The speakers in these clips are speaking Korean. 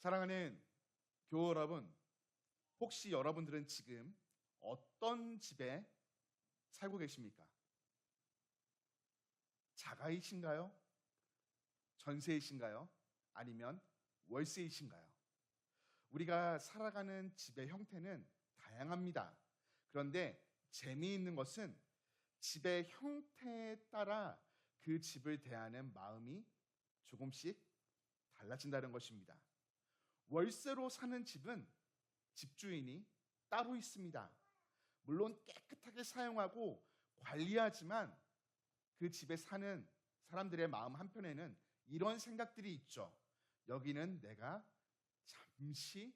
사랑하는 교우 여러분, 혹시 여러분들은 지금 어떤 집에 살고 계십니까? 자가이신가요? 전세이신가요? 아니면 월세이신가요? 우리가 살아가는 집의 형태는 다양합니다. 그런데 재미있는 것은 집의 형태에 따라 그 집을 대하는 마음이 조금씩 달라진다는 것입니다. 월세로 사는 집은 집주인이 따로 있습니다. 물론 깨끗하게 사용하고 관리하지만 그 집에 사는 사람들의 마음 한편에는 이런 생각들이 있죠. 여기는 내가 잠시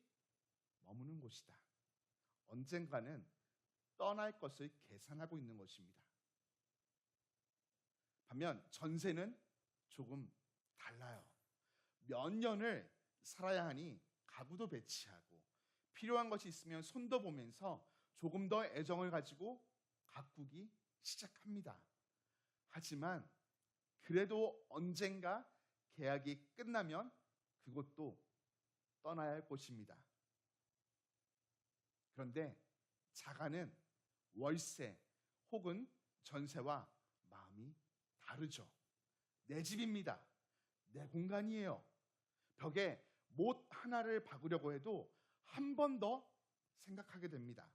머무는 곳이다. 언젠가는 떠날 것을 계산하고 있는 것입니다. 반면 전세는 조금 달라요. 몇 년을 살아야 하니 가구도 배치하고 필요한 것이 있으면 손도 보면서 조금 더 애정을 가지고 가꾸기 시작합니다. 하지만 그래도 언젠가 계약이 끝나면 그것도 떠나야 할 곳입니다. 그런데 자가는 월세 혹은 전세와 마음이 다르죠. 내 집입니다. 내 공간이에요. 벽에 못 하나를 박으려고 해도 한 번 더 생각하게 됩니다.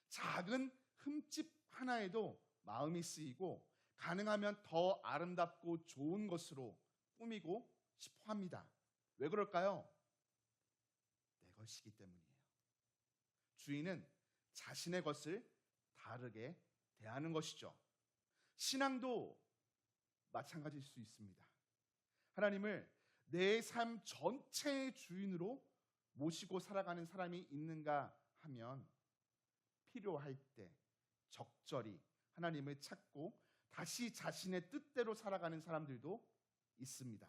작은 흠집 하나에도 마음이 쓰이고 가능하면 더 아름답고 좋은 것으로 꾸미고 싶어 합니다. 왜 그럴까요? 내 것이기 때문이에요. 주인은 자신의 것을 다르게 대하는 것이죠. 신앙도 마찬가지일 수 있습니다. 하나님을 내 삶 전체의 주인으로 모시고 살아가는 사람이 있는가 하면 필요할 때 적절히 하나님을 찾고 다시 자신의 뜻대로 살아가는 사람들도 있습니다.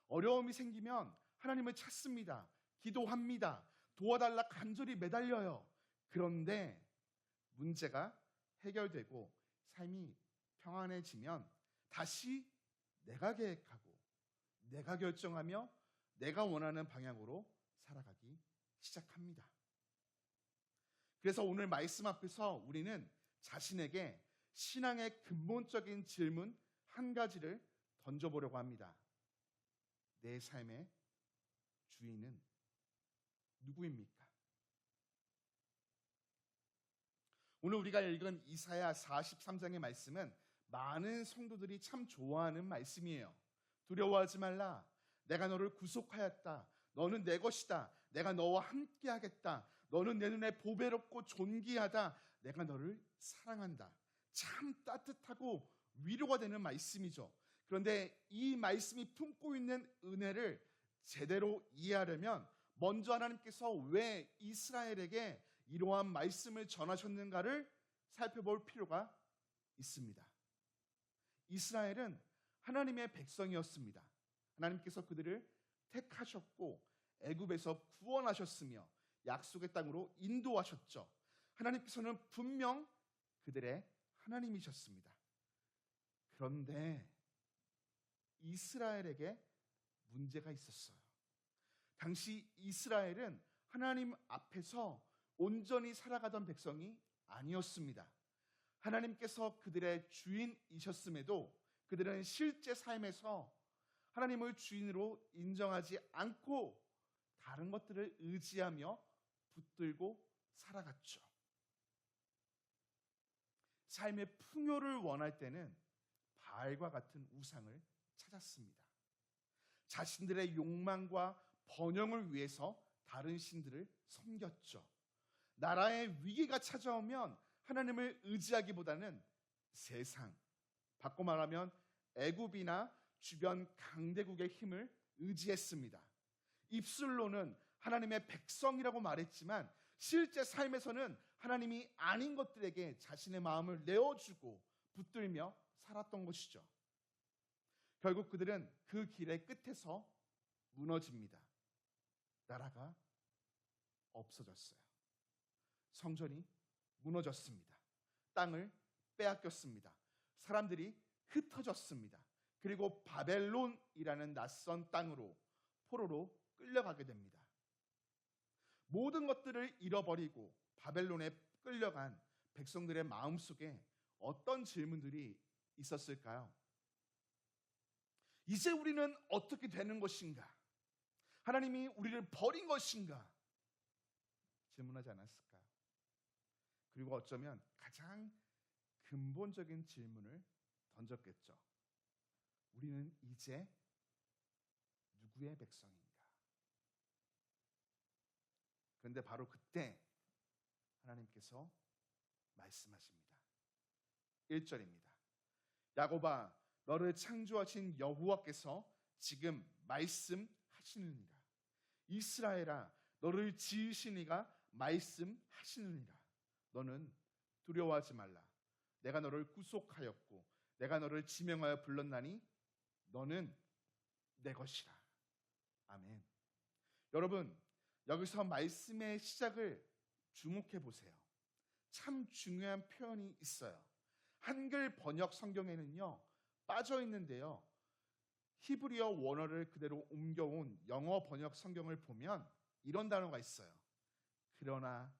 어려움이 생기면 하나님을 찾습니다. 기도합니다. 도와달라 간절히 매달려요. 그런데 문제가 해결되고 삶이 평안해지면 다시 내가 계획하고 내가 결정하며 내가 원하는 방향으로 살아가기 시작합니다. 그래서 오늘 말씀 앞에서 우리는 자신에게 신앙의 근본적인 질문 한 가지를 던져보려고 합니다. 내 삶의 주인은 누구입니까? 오늘 우리가 읽은 이사야 43장의 말씀은 많은 성도들이 참 좋아하는 말씀이에요. 두려워하지 말라. 내가 너를 구속하였다. 너는 내 것이다. 내가 너와 함께 하겠다. 너는 내 눈에 보배롭고 존귀하다. 내가 너를 사랑한다. 참 따뜻하고 위로가 되는 말씀이죠. 그런데 이 말씀이 품고 있는 은혜를 제대로 이해하려면 먼저 하나님께서 왜 이스라엘에게 이러한 말씀을 전하셨는가를 살펴볼 필요가 있습니다. 이스라엘은 하나님의 백성이었습니다. 하나님께서 그들을 택하셨고 애굽에서 구원하셨으며 약속의 땅으로 인도하셨죠. 하나님께서는 분명 그들의 하나님이셨습니다. 그런데 이스라엘에게 문제가 있었어요. 당시 이스라엘은 하나님 앞에서 온전히 살아가던 백성이 아니었습니다. 하나님께서 그들의 주인이셨음에도 그들은 실제 삶에서 하나님을 주인으로 인정하지 않고 다른 것들을 의지하며 붙들고 살아갔죠. 삶의 풍요를 원할 때는 바알과 같은 우상을 찾았습니다. 자신들의 욕망과 번영을 위해서 다른 신들을 섬겼죠. 나라의 위기가 찾아오면 하나님을 의지하기보다는 세상, 바꿔 말하면 애굽이나 주변 강대국의 힘을 의지했습니다. 입술로는 하나님의 백성이라고 말했지만 실제 삶에서는 하나님이 아닌 것들에게 자신의 마음을 내어주고 붙들며 살았던 것이죠. 결국 그들은 그 길의 끝에서 무너집니다. 나라가 없어졌어요. 성전이 무너졌습니다. 땅을 빼앗겼습니다. 사람들이 흩어졌습니다. 그리고 바벨론이라는 낯선 땅으로 포로로 끌려가게 됩니다. 모든 것들을 잃어버리고 바벨론에 끌려간 백성들의 마음속에 어떤 질문들이 있었을까요? 이제 우리는 어떻게 되는 것인가? 하나님이 우리를 버린 것인가? 질문하지 않았을까요? 그리고 어쩌면 가장 근본적인 질문을 던졌겠죠. 우리는 이제 누구의 백성인가? 그런데 바로 그때 하나님께서 말씀하십니다. 1절입니다. 야곱아, 너를 창조하신 여호와께서 지금 말씀하시느니라. 이스라엘아, 너를 지으신 이가 말씀하시느니라. 너는 두려워하지 말라. 내가 너를 구속하였고 내가 너를 지명하여 불렀나니 너는 내 것이라. 아멘. 여러분, 여기서 말씀의 시작을 주목해 보세요. 참 중요한 표현이 있어요. 한글 번역 성경에는요 빠져 있는데요, 히브리어 원어를 그대로 옮겨온 영어 번역 성경을 보면 이런 단어가 있어요. 그러나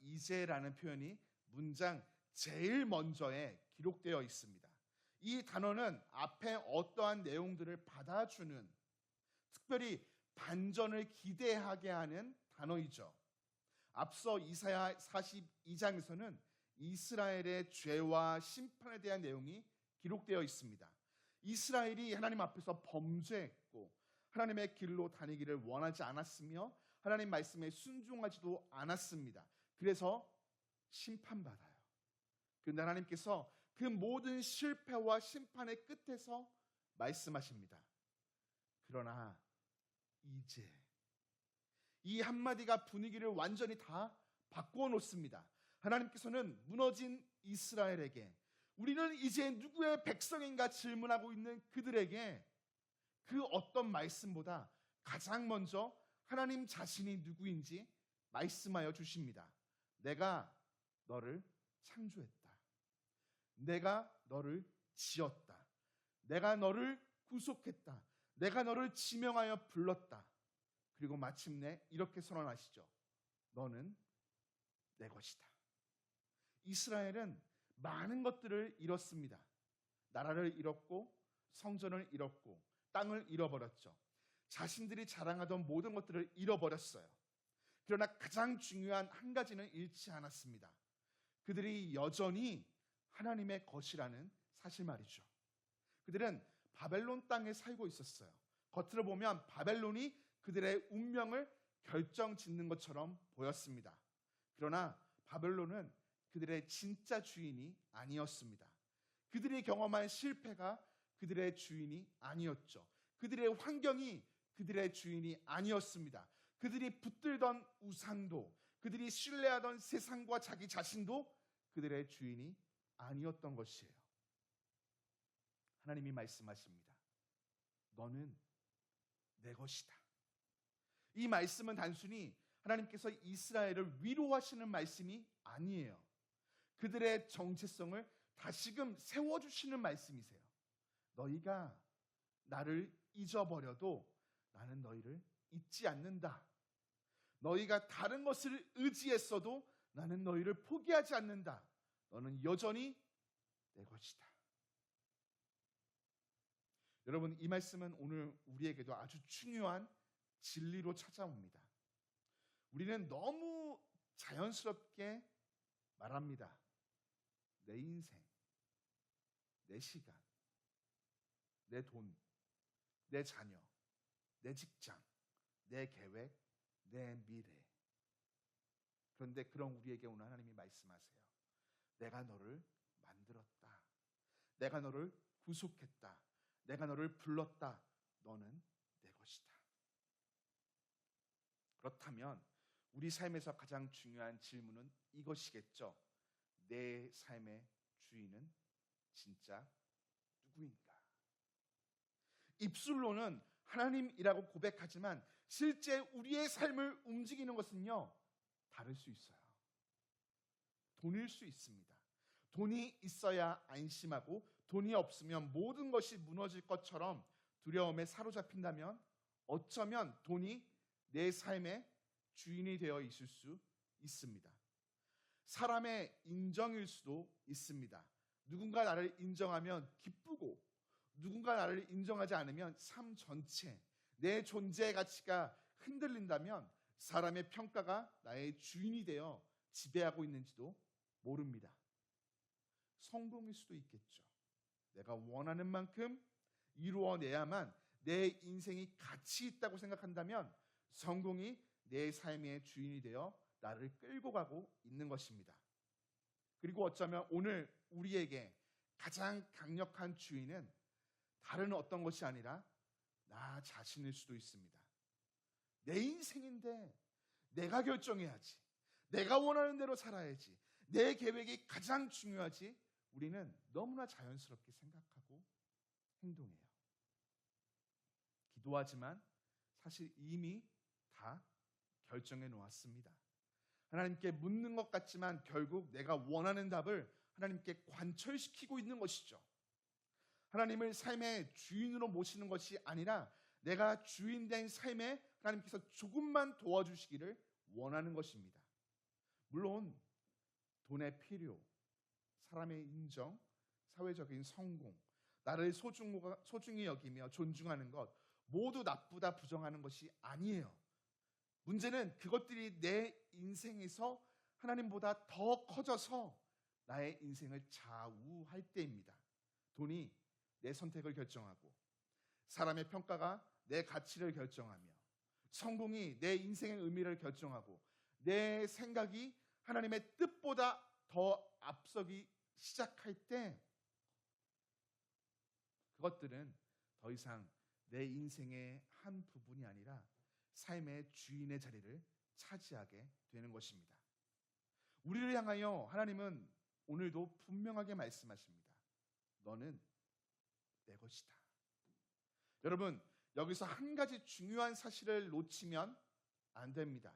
이제라는 표현이 문장 제일 먼저에 기록되어 있습니다. 이 단어는 앞에 어떠한 내용들을 받아주는, 특별히 반전을 기대하게 하는 단어이죠. 앞서 이사야 42장에서는 이스라엘의 죄와 심판에 대한 내용이 기록되어 있습니다. 이스라엘이 하나님 앞에서 범죄했고 하나님의 길로 다니기를 원하지 않았으며 하나님 말씀에 순종하지도 않았습니다. 그래서 심판받아요. 그런데 하나님께서 그 모든 실패와 심판의 끝에서 말씀하십니다. 그러나 이제, 이 한마디가 분위기를 완전히 다 바꾸어 놓습니다. 하나님께서는 무너진 이스라엘에게, 우리는 이제 누구의 백성인가 질문하고 있는 그들에게 그 어떤 말씀보다 가장 먼저 하나님 자신이 누구인지 말씀하여 주십니다. 내가 너를 창조했다. 내가 너를 지었다. 내가 너를 구속했다. 내가 너를 지명하여 불렀다. 그리고 마침내 이렇게 선언하시죠. 너는 내 것이다. 이스라엘은 많은 것들을 잃었습니다. 나라를 잃었고 성전을 잃었고 땅을 잃어버렸죠. 자신들이 자랑하던 모든 것들을 잃어버렸어요. 그러나 가장 중요한 한 가지는 잃지 않았습니다. 그들이 여전히 하나님의 것이라는 사실 말이죠. 그들은 바벨론 땅에 살고 있었어요. 겉으로 보면 바벨론이 그들의 운명을 결정짓는 것처럼 보였습니다. 그러나 바벨론은 그들의 진짜 주인이 아니었습니다. 그들이 경험한 실패가 그들의 주인이 아니었죠. 그들의 환경이 그들의 주인이 아니었습니다. 그들이 붙들던 우상도, 그들이 신뢰하던 세상과 자기 자신도 그들의 주인이 아니었던 것이에요. 하나님이 말씀하십니다. 너는 내 것이다. 이 말씀은 단순히 하나님께서 이스라엘을 위로하시는 말씀이 아니에요. 그들의 정체성을 다시금 세워주시는 말씀이세요. 너희가 나를 잊어버려도 나는 너희를 잊지 않는다. 너희가 다른 것을 의지했어도 나는 너희를 포기하지 않는다. 너는 여전히 내 것이다. 여러분, 이 말씀은 오늘 우리에게도 아주 중요한 진리로 찾아옵니다. 우리는 너무 자연스럽게 말합니다. 내 인생, 내 시간, 내 돈, 내 자녀, 내 직장, 내 계획, 내 미래. 그런데 그런 우리에게 오늘 하나님이 말씀하세요. 내가 너를 만들었다. 내가 너를 구속했다. 내가 너를 불렀다. 너는 내 것이다. 그렇다면 우리 삶에서 가장 중요한 질문은 이것이겠죠. 내 삶의 주인은 진짜 누구인가? 입술로는 하나님이라고 고백하지만 실제 우리의 삶을 움직이는 것은요, 다를 수 있어요. 돈일 수 있습니다. 돈이 있어야 안심하고 돈이 없으면 모든 것이 무너질 것처럼 두려움에 사로잡힌다면 어쩌면 돈이 내 삶의 주인이 되어 있을 수 있습니다. 사람의 인정일 수도 있습니다. 누군가 나를 인정하면 기쁘고 누군가 나를 인정하지 않으면 삶 전체 내 존재의 가치가 흔들린다면 사람의 평가가 나의 주인이 되어 지배하고 있는지도 모릅니다. 성공일 수도 있겠죠. 내가 원하는 만큼 이루어내야만 내 인생이 가치 있다고 생각한다면 성공이 내 삶의 주인이 되어 나를 끌고 가고 있는 것입니다. 그리고 어쩌면 오늘 우리에게 가장 강력한 주인은 다른 어떤 것이 아니라 나 자신일 수도 있습니다. 내 인생인데 내가 결정해야지. 내가 원하는 대로 살아야지. 내 계획이 가장 중요하지. 우리는 너무나 자연스럽게 생각하고 행동해요. 기도하지만 사실 이미 다 결정해 놓았습니다. 하나님께 묻는 것 같지만 결국 내가 원하는 답을 하나님께 관철시키고 있는 것이죠. 하나님을 삶의 주인으로 모시는 것이 아니라 내가 주인된 삶에 하나님께서 조금만 도와주시기를 원하는 것입니다. 물론 돈의 필요, 사람의 인정, 사회적인 성공, 나를 소중히 여기며 존중하는 것 모두 나쁘다 부정하는 것이 아니에요. 문제는 그것들이 내 인생에서 하나님보다 더 커져서 나의 인생을 좌우할 때입니다. 돈이 내 선택을 결정하고 사람의 평가가 내 가치를 결정하며 성공이 내 인생의 의미를 결정하고 내 생각이 하나님의 뜻보다 더 앞서기 시작할 때 그것들은 더 이상 내 인생의 한 부분이 아니라 삶의 주인의 자리를 차지하게 되는 것입니다. 우리를 향하여 하나님은 오늘도 분명하게 말씀하십니다. 너는 내 것이다. 여러분, 여기서 한 가지 중요한 사실을 놓치면 안 됩니다.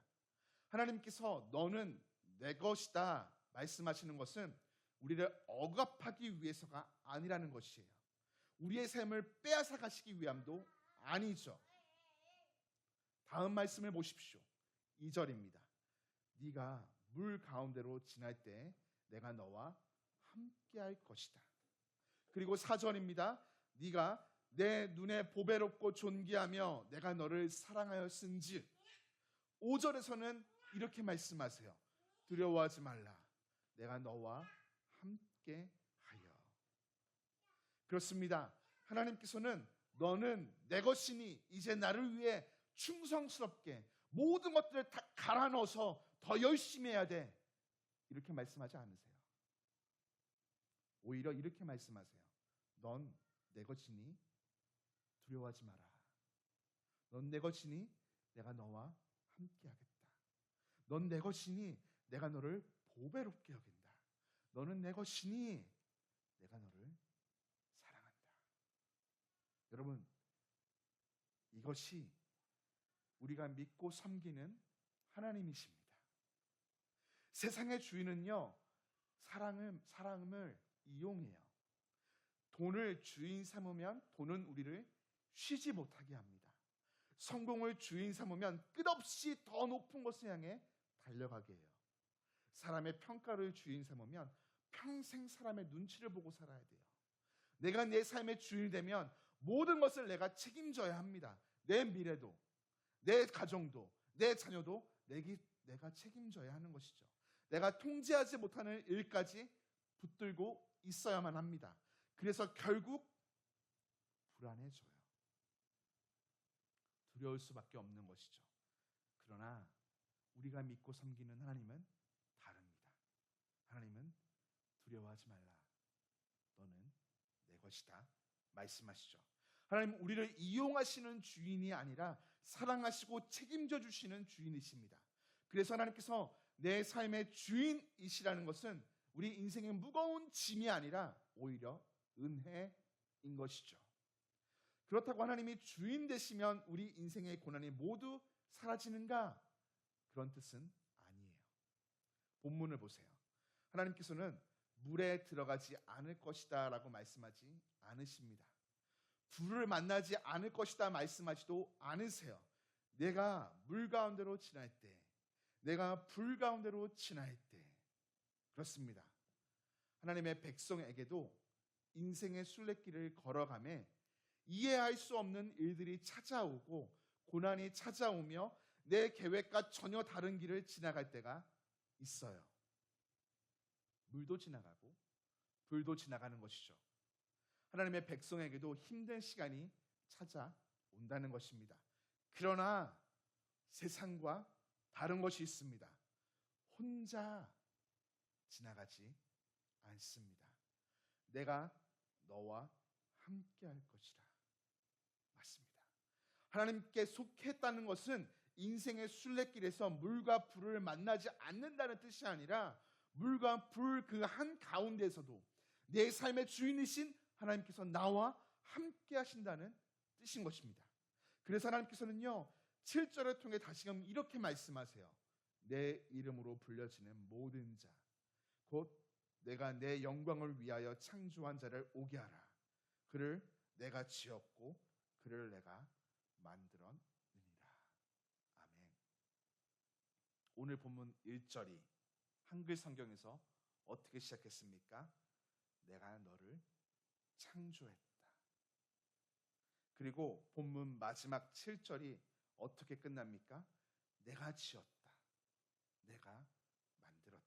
하나님께서 너는 내 것이다 말씀하시는 것은 우리를 억압하기 위해서가 아니라는 것이에요. 우리의 삶을 빼앗아 가시기 위함도 아니죠. 다음 말씀을 보십시오. 2절입니다. 네가 물 가운데로 지날 때 내가 너와 함께할 것이다. 그리고 4절입니다. 네가 내 눈에 보배롭고 존귀하며 내가 너를 사랑하였은즉. 5절에서는 이렇게 말씀하세요. 두려워하지 말라. 내가 너와 함께하여. 그렇습니다. 하나님께서는 너는 내 것이니 이제 나를 위해 충성스럽게 모든 것들을 다 갈아 넣어서 더 열심히 해야 돼. 이렇게 말씀하지 않으세요. 오히려 이렇게 말씀하세요. 넌 내 것이니 두려워하지 마라. 넌 내 것이니 내가 너와 함께하겠다. 넌 내 것이니 내가 너를 보배롭게 여긴다. 너는 내 것이니 내가 너를 사랑한다. 여러분, 이것이 우리가 믿고 섬기는 하나님이십니다. 세상의 주인은요, 사랑을 이용해요. 돈을 주인 삼으면 돈은 우리를 쉬지 못하게 합니다. 성공을 주인 삼으면 끝없이 더 높은 것을 향해 달려가게 해요. 사람의 평가를 주인 삼으면 평생 사람의 눈치를 보고 살아야 돼요. 내가 내 삶의 주인이 되면 모든 것을 내가 책임져야 합니다. 내 미래도, 내 가정도, 내 자녀도 내가 책임져야 하는 것이죠. 내가 통제하지 못하는 일까지 붙들고 있어야만 합니다. 그래서 결국 불안해져요. 두려울 수밖에 없는 것이죠. 그러나 우리가 믿고 섬기는 하나님은 다릅니다. 하나님은 두려워하지 말라. 너는 내 것이다 말씀하시죠. 하나님은 우리를 이용하시는 주인이 아니라 사랑하시고 책임져 주시는 주인이십니다. 그래서 하나님께서 내 삶의 주인이시라는 것은 우리 인생의 무거운 짐이 아니라 오히려 은혜인 것이죠. 그렇다고 하나님이 주인 되시면 우리 인생의 고난이 모두 사라지는가? 그런 뜻은 아니에요. 본문을 보세요. 하나님께서는 물에 들어가지 않을 것이다 라고 말씀하지 않으십니다. 불을 만나지 않을 것이다 말씀하지도 않으세요. 내가 물 가운데로 지날 때, 내가 불 가운데로 지날 때. 그렇습니다. 하나님의 백성에게도 인생의 순례길을 걸어가며 이해할 수 없는 일들이 찾아오고 고난이 찾아오며 내 계획과 전혀 다른 길을 지나갈 때가 있어요. 물도 지나가고 불도 지나가는 것이죠. 하나님의 백성에게도 힘든 시간이 찾아온다는 것입니다. 그러나 세상과 다른 것이 있습니다. 혼자 지나가지 않습니다. 내가 너와 함께 할 것이라. 맞습니다. 하나님께 속했다는 것은 인생의 순례길에서 물과 불을 만나지 않는다는 뜻이 아니라 물과 불 그 한가운데서도 내 삶의 주인이신 하나님께서 나와 함께 하신다는 뜻인 것입니다. 그래서 하나님께서는요 7절을 통해 다시금 이렇게 말씀하세요. 내 이름으로 불려지는 모든 자 곧 내가 내 영광을 위하여 창조한 자를 오게 하라. 그를 내가 지었고 그를 내가 만들었느니라. 아멘. 오늘 본문 1절이 한글 성경에서 어떻게 시작했습니까? 내가 너를 창조했다. 그리고 본문 마지막 7절이 어떻게 끝납니까? 내가 지었다. 내가 만들었다.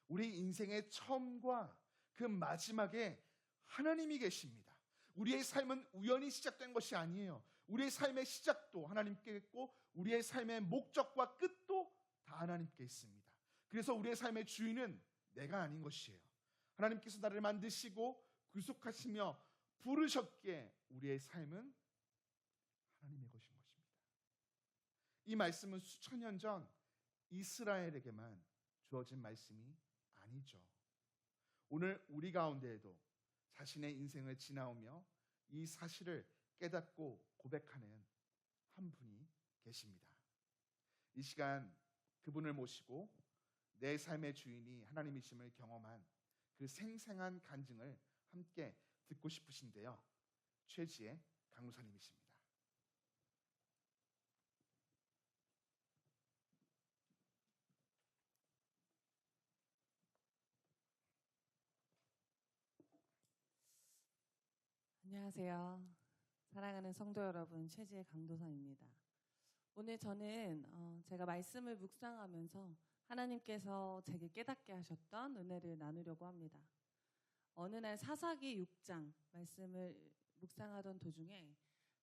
우리 인생의 처음과 그 마지막에 하나님이 계십니다. 우리의 삶은 우연히 시작된 것이 아니에요. 우리의 삶의 시작도 하나님께 있고 우리의 삶의 목적과 끝도 다 하나님께 있습니다. 그래서 우리의 삶의 주인은 내가 아닌 것이에요. 하나님께서 나를 만드시고 구속하시며 부르셨기에 우리의 삶은 하나님의 것인 것입니다. 이 말씀은 수천 년 전 이스라엘에게만 주어진 말씀이 아니죠. 오늘 우리 가운데에도 자신의 인생을 지나오며 이 사실을 깨닫고 고백하는 한 분이 계십니다. 이 시간 그분을 모시고 내 삶의 주인이 하나님이심을 경험한 그 생생한 간증을 함께 듣고 싶으신데요. 최지혜 강무사님이십니다. 안녕하세요. 사랑하는 성도 여러분, 최지혜 강도사입니다. 오늘 저는 제가 말씀을 묵상하면서 하나님께서 제게 깨닫게 하셨던 은혜를 나누려고 합니다. 어느 날 사사기 6장 말씀을 묵상하던 도중에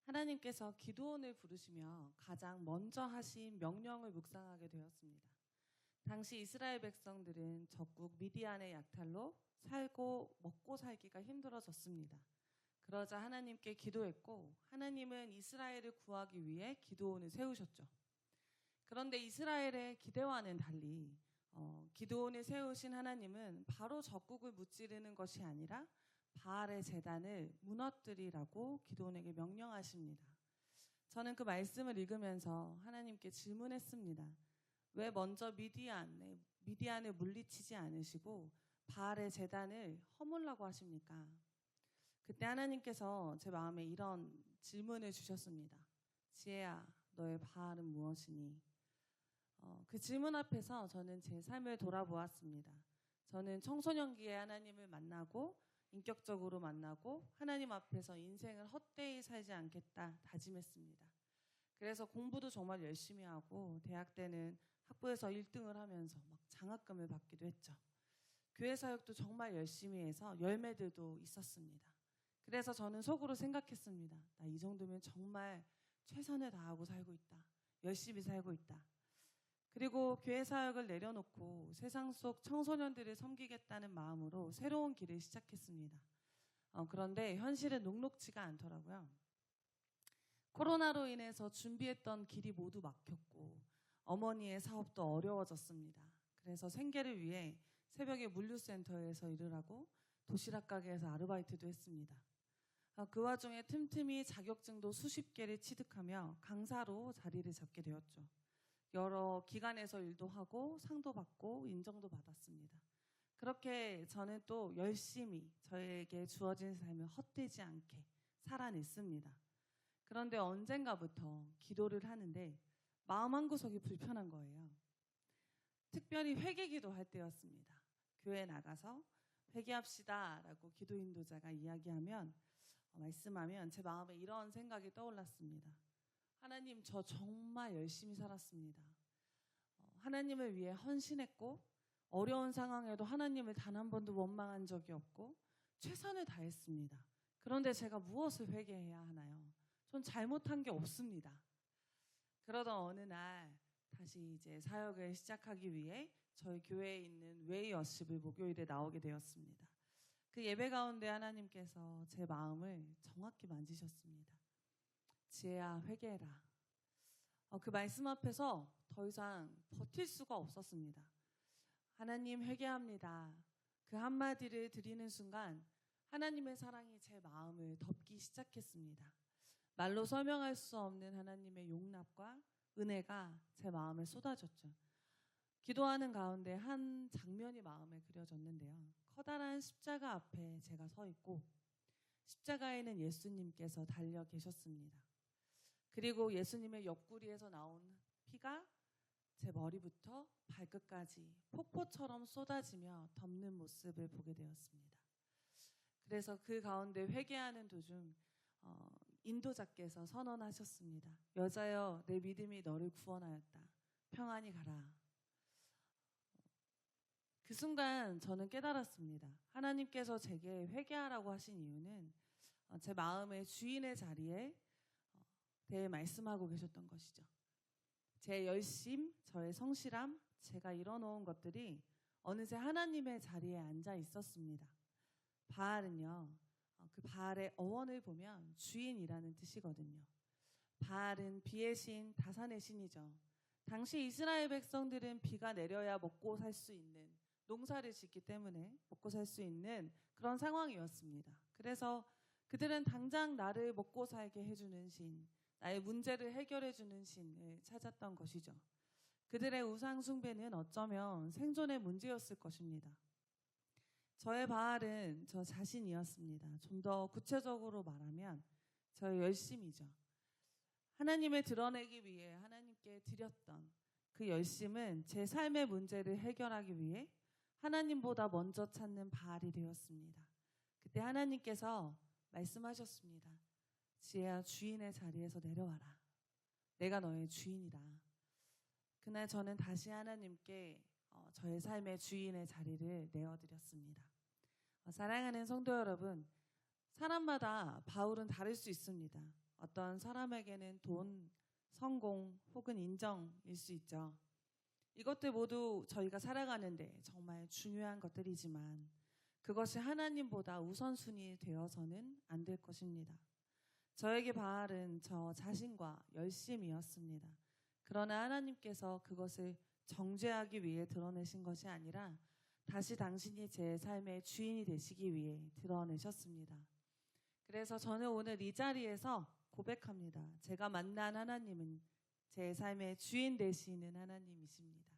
하나님께서 기드온을 부르시며 가장 먼저 하신 명령을 묵상하게 되었습니다. 당시 이스라엘 백성들은 적국 미디안의 약탈로 살고 먹고 살기가 힘들어졌습니다. 그러자 하나님께 기도했고 하나님은 이스라엘을 구하기 위해 기드온을 세우셨죠. 그런데 이스라엘의 기대와는 달리 기드온을 세우신 하나님은 바로 적국을 무찌르는 것이 아니라 바알의 제단을 무너뜨리라고 기드온에게 명령하십니다. 저는 그 말씀을 읽으면서 하나님께 질문했습니다. 왜 먼저 미디안을 물리치지 않으시고 바알의 제단을 허물라고 하십니까? 그때 하나님께서 제 마음에 이런 질문을 주셨습니다. 지혜야, 너의 바알은 무엇이니? 그 질문 앞에서 저는 제 삶을 돌아보았습니다. 저는 청소년기에 하나님을 만나고 인격적으로 만나고 하나님 앞에서 인생을 헛되이 살지 않겠다 다짐했습니다. 그래서 공부도 정말 열심히 하고 대학 때는 학부에서 1등을 하면서 막 장학금을 받기도 했죠. 교회 사역도 정말 열심히 해서 열매들도 있었습니다. 그래서 저는 속으로 생각했습니다. 나 이 정도면 정말 최선을 다하고 살고 있다. 열심히 살고 있다. 그리고 교회 사역을 내려놓고 세상 속 청소년들을 섬기겠다는 마음으로 새로운 길을 시작했습니다. 그런데 현실은 녹록지가 않더라고요. 코로나로 인해서 준비했던 길이 모두 막혔고 어머니의 사업도 어려워졌습니다. 그래서 생계를 위해 새벽에 물류센터에서 일을 하고 도시락 가게에서 아르바이트도 했습니다. 그 와중에 틈틈이 자격증도 수십 개를 취득하며 강사로 자리를 잡게 되었죠. 여러 기관에서 일도 하고 상도 받고 인정도 받았습니다. 그렇게 저는 또 열심히 저에게 주어진 삶을 헛되지 않게 살아냈습니다. 그런데 언젠가부터 기도를 하는데 마음 한구석이 불편한 거예요. 특별히 회개기도 할 때였습니다. 교회 나가서 회개합시다라고 기도 인도자가 이야기하면 말씀하면 제 마음에 이런 생각이 떠올랐습니다. 하나님, 저 정말 열심히 살았습니다. 하나님을 위해 헌신했고 어려운 상황에도 하나님을 단 한 번도 원망한 적이 없고 최선을 다했습니다. 그런데 제가 무엇을 회개해야 하나요? 전 잘못한 게 없습니다. 그러던 어느 날 다시 이제 사역을 시작하기 위해 저희 교회에 있는 웨이워십을 목요일에 나오게 되었습니다. 그 예배 가운데 하나님께서 제 마음을 정확히 만지셨습니다. 지혜야, 회개해라. 그 말씀 앞에서 더 이상 버틸 수가 없었습니다. 하나님, 회개합니다. 그 한마디를 드리는 순간 하나님의 사랑이 제 마음을 덮기 시작했습니다. 말로 설명할 수 없는 하나님의 용납과 은혜가 제 마음에 쏟아졌죠. 기도하는 가운데 한 장면이 마음에 그려졌는데요. 커다란 십자가 앞에 제가 서 있고 십자가에는 예수님께서 달려 계셨습니다. 그리고 예수님의 옆구리에서 나온 피가 제 머리부터 발끝까지 폭포처럼 쏟아지며 덮는 모습을 보게 되었습니다. 그래서 그 가운데 회개하는 도중 인도자께서 선언하셨습니다. 여자여, 내 믿음이 너를 구원하였다. 평안히 가라. 그 순간 저는 깨달았습니다. 하나님께서 제게 회개하라고 하신 이유는 제 마음의 주인의 자리에 대해 말씀하고 계셨던 것이죠. 제 열심, 저의 성실함, 제가 이뤄놓은 것들이 어느새 하나님의 자리에 앉아 있었습니다. 바알은요, 그 바알의 어원을 보면 주인이라는 뜻이거든요. 바알은 비의 신, 다산의 신이죠. 당시 이스라엘 백성들은 비가 내려야 먹고 살 수 있는, 농사를 짓기 때문에 먹고 살 수 있는 그런 상황이었습니다. 그래서 그들은 당장 나를 먹고 살게 해주는 신, 나의 문제를 해결해주는 신을 찾았던 것이죠. 그들의 우상 숭배는 어쩌면 생존의 문제였을 것입니다. 저의 바알은 저 자신이었습니다. 좀 더 구체적으로 말하면 저의 열심이죠. 하나님을 드러내기 위해 하나님께 드렸던 그 열심은 제 삶의 문제를 해결하기 위해 하나님보다 먼저 찾는 바알이 되었습니다. 그때 하나님께서 말씀하셨습니다. 지혜야, 주인의 자리에서 내려와라. 내가 너의 주인이라. 그날 저는 다시 하나님께 저의 삶의 주인의 자리를 내어드렸습니다. 사랑하는 성도 여러분, 사람마다 바울은 다를 수 있습니다. 어떤 사람에게는 돈, 성공 혹은 인정일 수 있죠. 이것들 모두 저희가 살아가는데 정말 중요한 것들이지만 그것이 하나님보다 우선순위 되어서는 안 될 것입니다. 저에게 바알은 저 자신과 열심이었습니다. 그러나 하나님께서 그것을 정죄하기 위해 드러내신 것이 아니라 다시 당신이 제 삶의 주인이 되시기 위해 드러내셨습니다. 그래서 저는 오늘 이 자리에서 고백합니다. 제가 만난 하나님은 제 삶의 주인 되시는 하나님이십니다.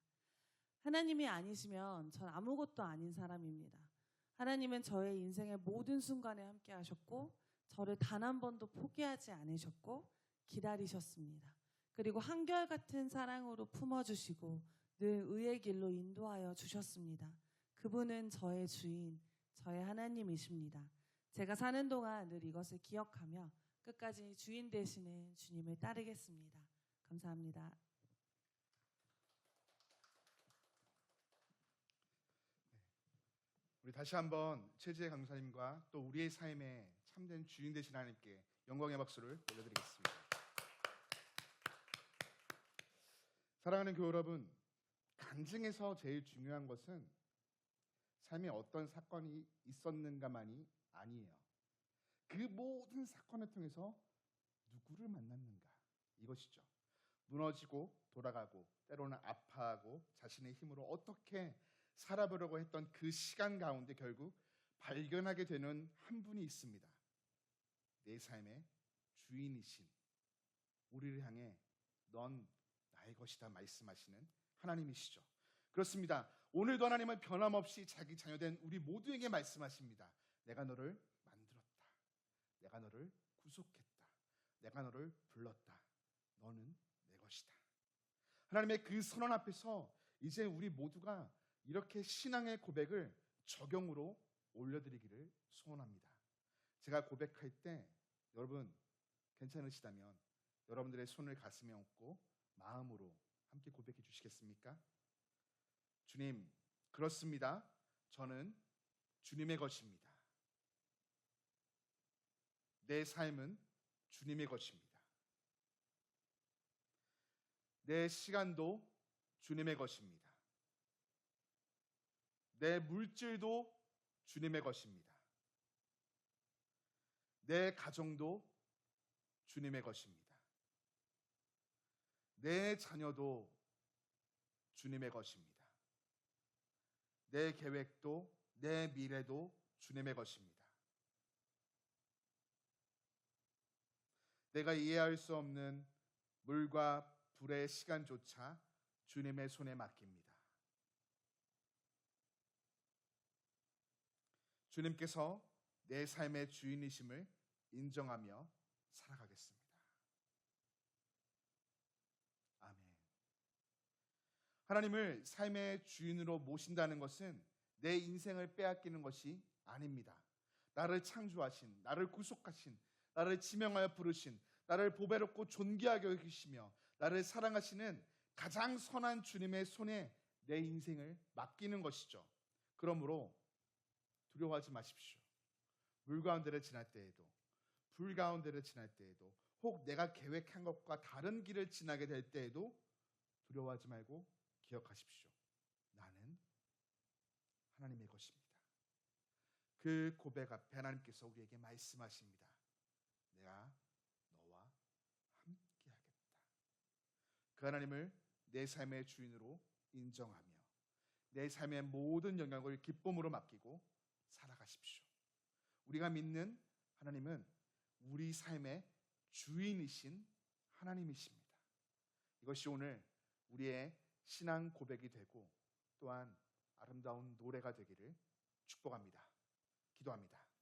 하나님이 아니시면 전 아무것도 아닌 사람입니다. 하나님은 저의 인생의 모든 순간에 함께 하셨고 저를 단 한 번도 포기하지 않으셨고 기다리셨습니다. 그리고 한결같은 사랑으로 품어주시고 늘 의의 길로 인도하여 주셨습니다. 그분은 저의 주인, 저의 하나님이십니다. 제가 사는 동안 늘 이것을 기억하며 끝까지 주인 되시는 주님을 따르겠습니다. 감사합니다. 우리 다시 한번 최지혜 강사님과 또 우리의 삶에 참된 주인 되신 하나님께 영광의 박수를 올려드리겠습니다. 사랑하는 교회 여러분, 간증에서 제일 중요한 것은 삶에 어떤 사건이 있었는가만이 아니에요. 그 모든 사건을 통해서 누구를 만났는가, 이것이죠. 무너지고 돌아가고 때로는 아파하고 자신의 힘으로 어떻게 살아보려고 했던 그 시간 가운데 결국 발견하게 되는 한 분이 있습니다. 내 삶의 주인이신, 우리를 향해 넌 나의 것이다 말씀하시는 하나님이시죠. 그렇습니다. 오늘도 하나님은 변함없이 자기 자녀된 우리 모두에게 말씀하십니다. 내가 너를 만들었다. 내가 너를 구속했다. 내가 너를 불렀다. 너는 내 것이다. 하나님의 그 선언 앞에서 이제 우리 모두가 이렇게 신앙의 고백을 적용으로 올려드리기를 소원합니다. 제가 고백할 때 여러분 괜찮으시다면 여러분들의 손을 가슴에 얹고 마음으로 함께 고백해 주시겠습니까? 주님, 그렇습니다. 저는 주님의 것입니다. 내 삶은 주님의 것입니다. 내 시간도 주님의 것입니다. 내 물질도 주님의 것입니다. 내 가정도 주님의 것입니다. 내 자녀도 주님의 것입니다. 내 계획도 내 미래도 주님의 것입니다. 내가 이해할 수 없는 물과 불의 시간조차 주님의 손에 맡깁니다. 주님께서 내 삶의 주인이심을 인정하며 살아가겠습니다. 아멘. 하나님을 삶의 주인으로 모신다는 것은 내 인생을 빼앗기는 것이 아닙니다. 나를 창조하신, 나를 구속하신, 나를 지명하여 부르신, 나를 보배롭고 존귀하게 여기시며 나를 사랑하시는 가장 선한 주님의 손에 내 인생을 맡기는 것이죠. 그러므로 두려워하지 마십시오. 물 가운데를 지날 때에도, 불 가운데를 지날 때에도, 혹 내가 계획한 것과 다른 길을 지나게 될 때에도 두려워하지 말고 기억하십시오. 나는 하나님의 것입니다. 그 고백 앞에 하나님께서 우리에게 말씀하십니다. 내가 너와 함께하겠다. 그 하나님을 내 삶의 주인으로 인정하며 내 삶의 모든 영역을 기쁨으로 맡기고 살아가십시오. 우리가 믿는 하나님은 우리 삶의 주인이신 하나님이십니다. 이것이 오늘 우리의 신앙 고백이 되고 또한 아름다운 노래가 되기를 축복합니다. 기도합니다.